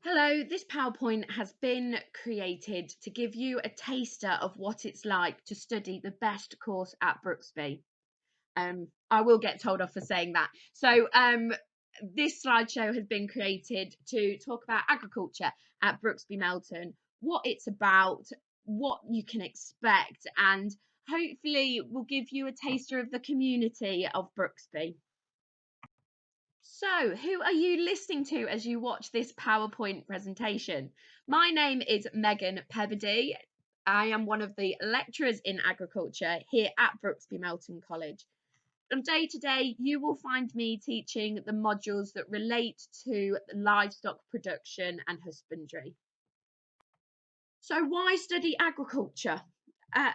Hello, this PowerPoint has been created to give you a taster of what it's like to study the best course at Brooksby. I will get told off for saying that. This slideshow has been created to talk about agriculture at Brooksby Melton, what it's about, what you can expect, and hopefully will give you a taster of the community of Brooksby. So, who are you listening to as you watch this PowerPoint presentation? My name is Megan Pebbody. I am one of the lecturers in agriculture here at Brooksby Melton College. On day to day, you will find me teaching the modules that relate to livestock production and husbandry. So, why study agriculture? Uh,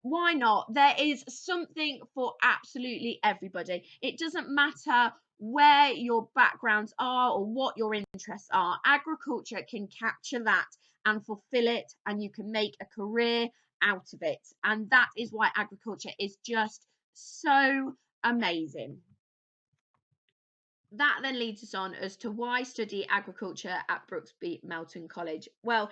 why not? There is something for absolutely everybody. It doesn't matter where your backgrounds are or what your interests are. Agriculture can capture that and fulfill it, and you can make a career out of it. And that is why agriculture is just so amazing. That then leads us on as to why study agriculture at Brooksby Melton College. Well,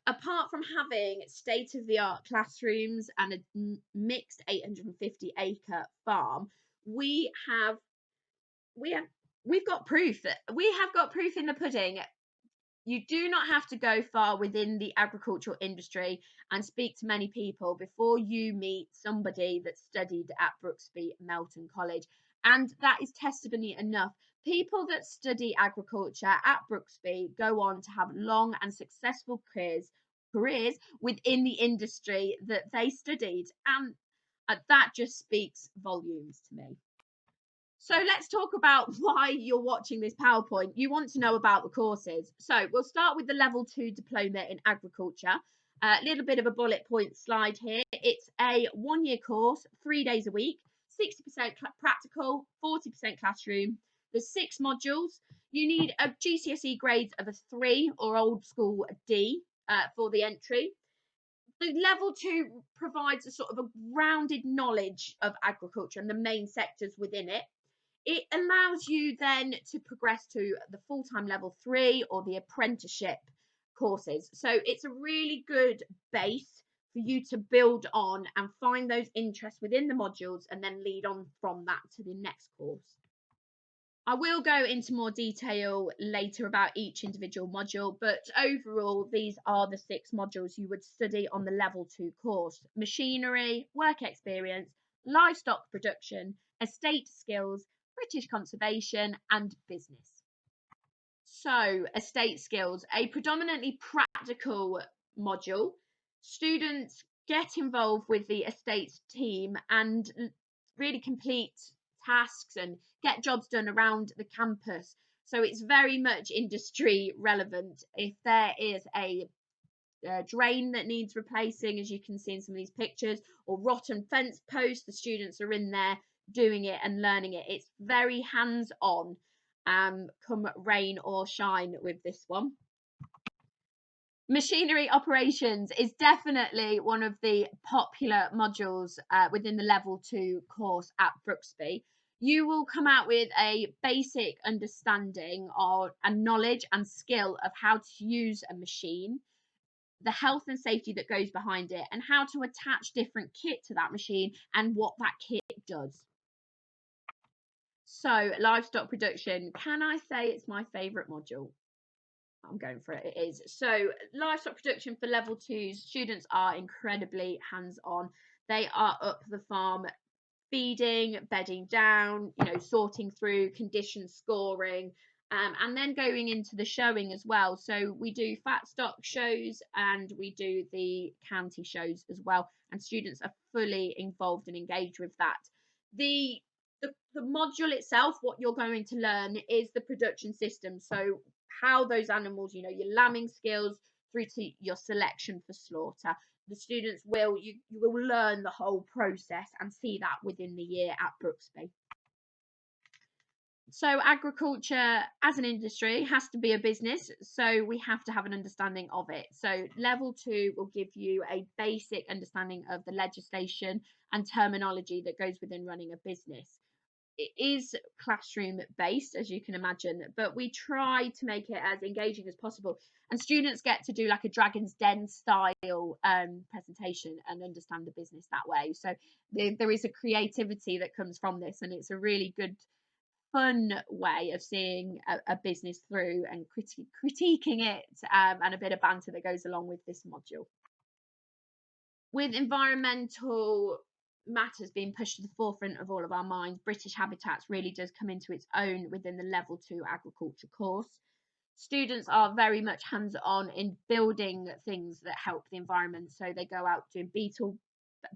apart from having state-of-the-art classrooms and a mixed 850-acre farm, we have we've got proof that we have got proof in the pudding. You do not have to go far within the agricultural industry and speak to many people before you meet somebody that studied at Brooksby Melton College. And that is testimony enough. People that study agriculture at Brooksby go on to have long and successful careers within the industry that they studied. And that just speaks volumes to me. So let's talk about why you're watching this PowerPoint. You want to know about the courses. So we'll start with the level 2 diploma in agriculture. A little bit of a bullet point slide here. It's a 1-year course, 3 days a week, 60% practical, 40% classroom. There's 6 modules. You need a GCSE grades of a 3 or old school D for the entry. The level 2 provides a sort of a rounded knowledge of agriculture and the main sectors within it. It allows you then to progress to the full-time level 3 or the apprenticeship courses. So it's a really good base for you to build on and find those interests within the modules and then lead on from that to the next course. I will go into more detail later about each individual module, but overall, these are the 6 modules you would study on the level 2 course: machinery, work experience, livestock production, estate skills, British conservation, and business. So, estate skills, a predominantly practical module. Students get involved with the estates team and really complete tasks and get jobs done around the campus. So it's very much industry relevant. If there is a drain that needs replacing, as you can see in some of these pictures, or rotten fence posts, the students are in there doing it and learning it. It's very hands-on, come rain or shine with this one. Machinery operations is definitely one of the popular modules within the level 2 course at Brooksby. You will come out with a basic understanding of and knowledge and skill of how to use a machine, the health and safety that goes behind it, and how to attach different kit to that machine and what that kit does. So, livestock production, can I say it's my favourite module? I'm going for it. It is. So, livestock production for level 2 students are incredibly hands-on. They are up the farm, feeding, bedding down, sorting through, condition scoring, and then going into the showing as well. So we do fat stock shows and we do the county shows as well, and students are fully involved and engaged with that. The module itself, what you're going to learn is the production system. So how those animals, your lambing skills through to your selection for slaughter. The students you will learn the whole process and see that within the year at Brooksby. So agriculture as an industry has to be a business, so we have to have an understanding of it. So level 2 will give you a basic understanding of the legislation and terminology that goes within running a business. it is classroom based, as you can imagine, but we try to make it as engaging as possible. And students get to do like a Dragon's Den style presentation and understand the business that way. So there is a creativity that comes from this, and it's a really good, fun way of seeing a business through and critiquing it, and a bit of banter that goes along with this module. With environmental matters being pushed to the forefront of all of our minds, British Habitats really does come into its own within the level 2 agriculture course. Students are very much hands-on in building things that help the environment. So they go out doing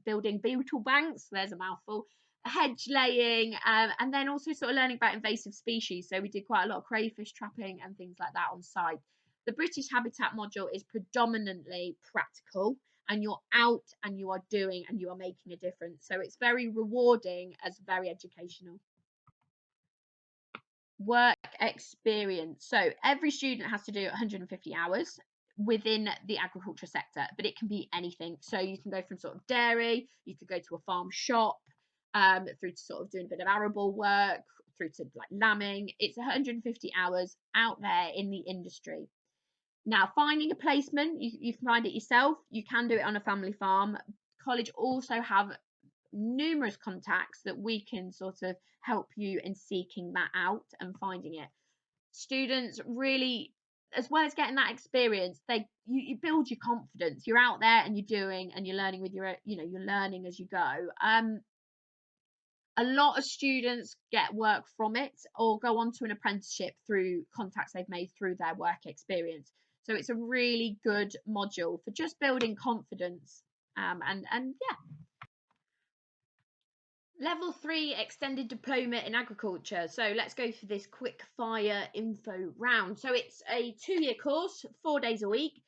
building beetle banks, there's a mouthful, hedge laying, and then also sort of learning about invasive species. So we did quite a lot of crayfish trapping and things like that on site. The British Habitat module is predominantly practical, and you're out and you are doing and you are making a difference. So it's very rewarding as very educational. Work experience. So every student has to do 150 hours within the agriculture sector, but it can be anything. So you can go from sort of dairy, you could go to a farm shop, through to sort of doing a bit of arable work, through to like lambing. It's 150 hours out there in the industry. Now, finding a placement, you can find it yourself. You can do it on a family farm. College also have numerous contacts that we can sort of help you in seeking that out and finding it. Students really, as well as getting that experience, you build your confidence. You're out there and you're doing and you're learning with your, you're learning as you go. A lot of students get work from it or go on to an apprenticeship through contacts they've made through their work experience. So it's a really good module for just building confidence. And yeah. Level 3 extended diploma in agriculture. So let's go for this quick fire info round. So it's a 2-year course, 4 days a week.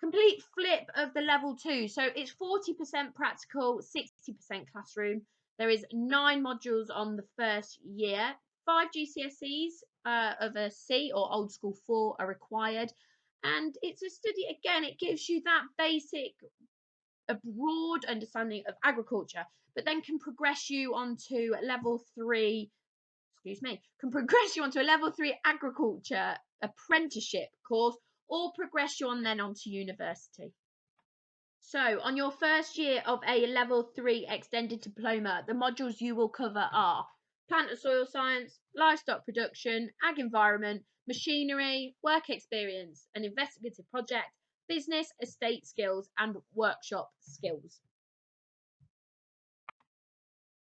Complete flip of the level 2. So it's 40% practical, 60% classroom. There is 9 modules on the first year. 5 GCSEs of a C or old school 4 are required. And it's a study, again, it gives you that basic, a broad understanding of agriculture, but then can progress you onto level 3, can progress you onto a level 3 agriculture apprenticeship course, or progress you on then onto university. So on your first year of a level 3 extended diploma, the modules you will cover are plant and soil science, livestock production, ag environment, machinery, work experience, an investigative project, business, estate skills, and workshop skills.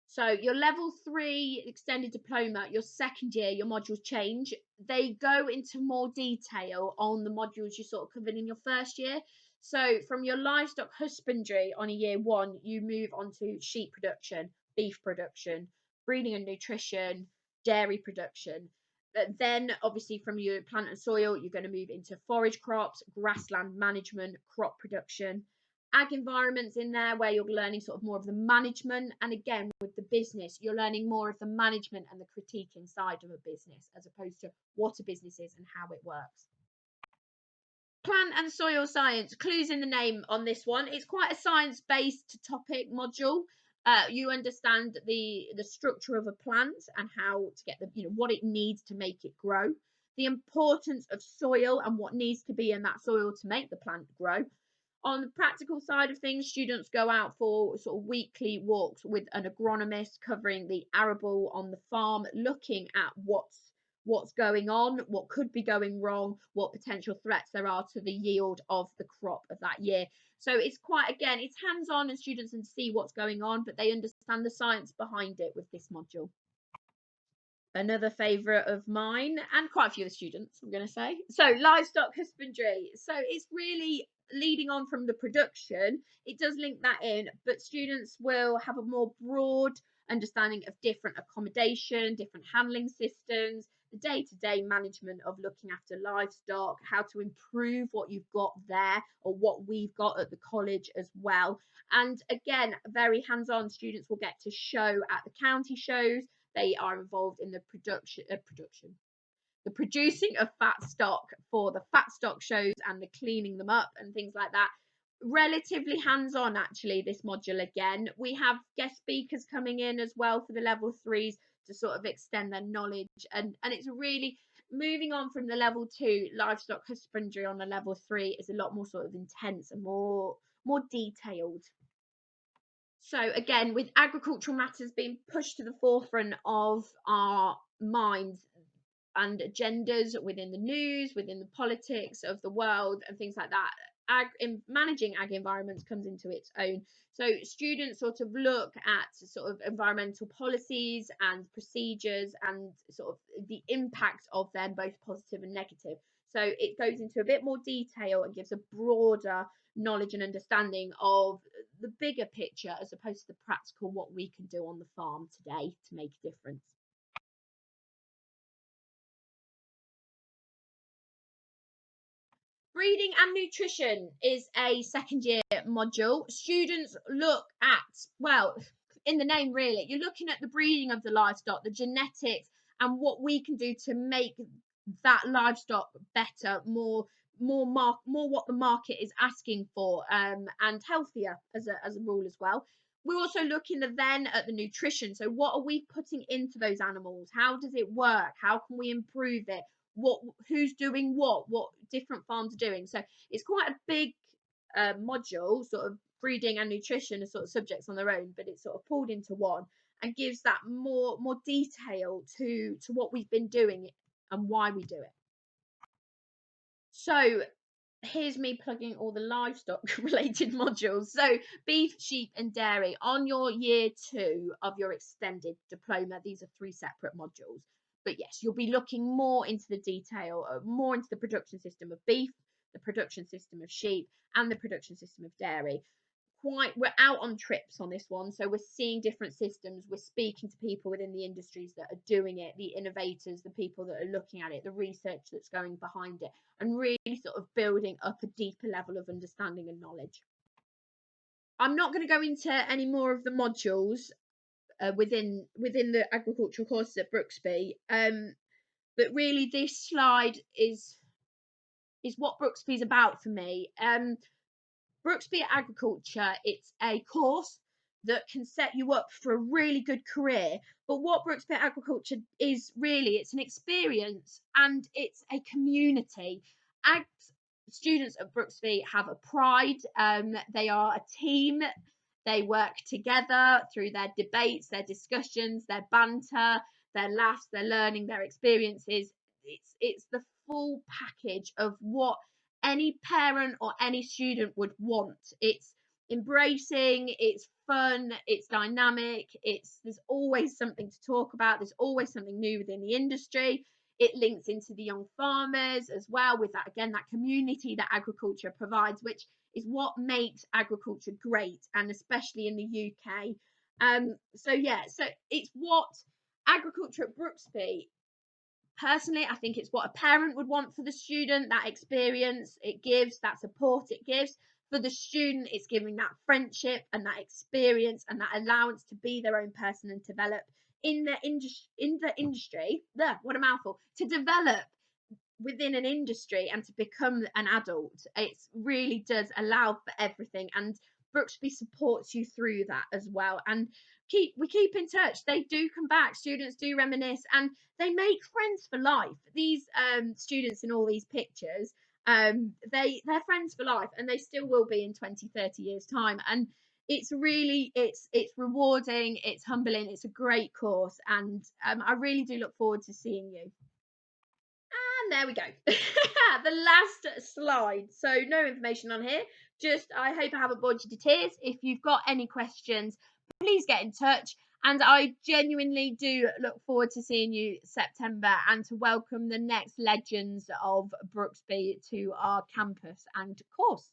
So your level 3 extended diploma, your second year, your modules change. They go into more detail on the modules you sort of covered in your first year. So from your livestock husbandry on a year 1, you move on to sheep production, beef production, breeding and nutrition, dairy production. But then obviously from your plant and soil, you're going to move into forage crops, grassland management, crop production. Ag environments in there where you're learning sort of more of the management, and again with the business you're learning more of the management and the critiquing side of a business as opposed to what a business is and how it works. Plant and soil science, clues in the name on this one. It's quite a science-based topic module. You understand the structure of a plant and how to get the, what it needs to make it grow, the importance of soil and what needs to be in that soil to make the plant grow. On the practical side of things, students go out for sort of weekly walks with an agronomist covering the arable on the farm, looking at what's going on, what could be going wrong, what potential threats there are to the yield of the crop of that year. So it's quite, again, it's hands-on and students can see what's going on, but they understand the science behind it with this module. Another favourite of mine and quite a few of the students, I'm going to say. So livestock husbandry. So it's really leading on from the production. It does link that in, but students will have a more broad understanding of different accommodation, different handling systems, the day-to-day management of looking after livestock, how to improve what you've got there or what we've got at the college as well. And again, very hands-on. Students will get to show at the county shows. They are involved in the the producing of fat stock for the fat stock shows and the cleaning them up and things like that. Relatively hands-on, actually, this module again. We have guest speakers coming in as well for the level 3s, to sort of extend their knowledge. And it's really moving on from the level 2 livestock husbandry on the level 3 is a lot more sort of intense and more detailed. So again, with agricultural matters being pushed to the forefront of our minds and agendas within the news, within the politics of the world, and things like that, managing ag environments comes into its own. So students sort of look at sort of environmental policies and procedures and sort of the impact of them, both positive and negative. So it goes into a bit more detail and gives a broader knowledge and understanding of the bigger picture, as opposed to the practical, what we can do on the farm today to make a difference. Breeding and nutrition is a second year module. Students look at, well, in the name really, you're looking at the breeding of the livestock, the genetics, and what we can do to make that livestock better, more what the market is asking for, and healthier as a rule as well. We're also looking then at the nutrition. So what are we putting into those animals? How does it work? How can we improve it? Who's doing what different farms are doing. So it's quite a big module. Sort of breeding and nutrition are sort of subjects on their own, but it's sort of pulled into one and gives that more detail to what we've been doing and why we do it. So here's me plugging all the livestock related modules. So beef, sheep and dairy on your year 2 of your extended diploma. These are 3 separate modules. But yes, you'll be looking more into the detail, more into the production system of beef, the production system of sheep, and the production system of dairy. We're out on trips on this one, so we're seeing different systems. We're speaking to people within the industries that are doing it, the innovators, the people that are looking at it, the research that's going behind it, and really sort of building up a deeper level of understanding and knowledge. I'm not going to go into any more of the modules within the agricultural courses at Brooksby, but really this slide is what Brooksby is about for me. Brooksby Agriculture, it's a course that can set you up for a really good career. But what Brooksby Agriculture is really, it's an experience and it's a community. Students at Brooksby have a pride. They are a team. They work together through their debates, their discussions, their banter, their laughs, their learning, their experiences. It's the full package of what any parent or any student would want. It's embracing, it's fun, it's dynamic, there's always something to talk about, there's always something new within the industry. It links into the young farmers as well, with that, again, that community that agriculture provides, which is what makes agriculture great, and especially in the UK. So it's what agriculture at Brooksby, personally, I think it's what a parent would want for the student. That experience it gives, that support it gives. For the student, it's giving that friendship and that experience and that allowance to be their own person and develop in the industry. What a mouthful. To develop within an industry and to become an adult. It really does allow for everything, and Brooksby supports you through that as well. And we keep in touch. They do come back, students do reminisce, and they make friends for life. These students in all these pictures, they're friends for life, and they still will be in 20-30 years time. And it's really it's rewarding, it's humbling, it's a great course, and I really do look forward to seeing you. And there we go. The last slide. So no information on here. Just, I hope I haven't bored you to tears. If you've got any questions, please get in touch. And I genuinely do look forward to seeing you September and to welcome the next legends of Brooksby to our campus and course.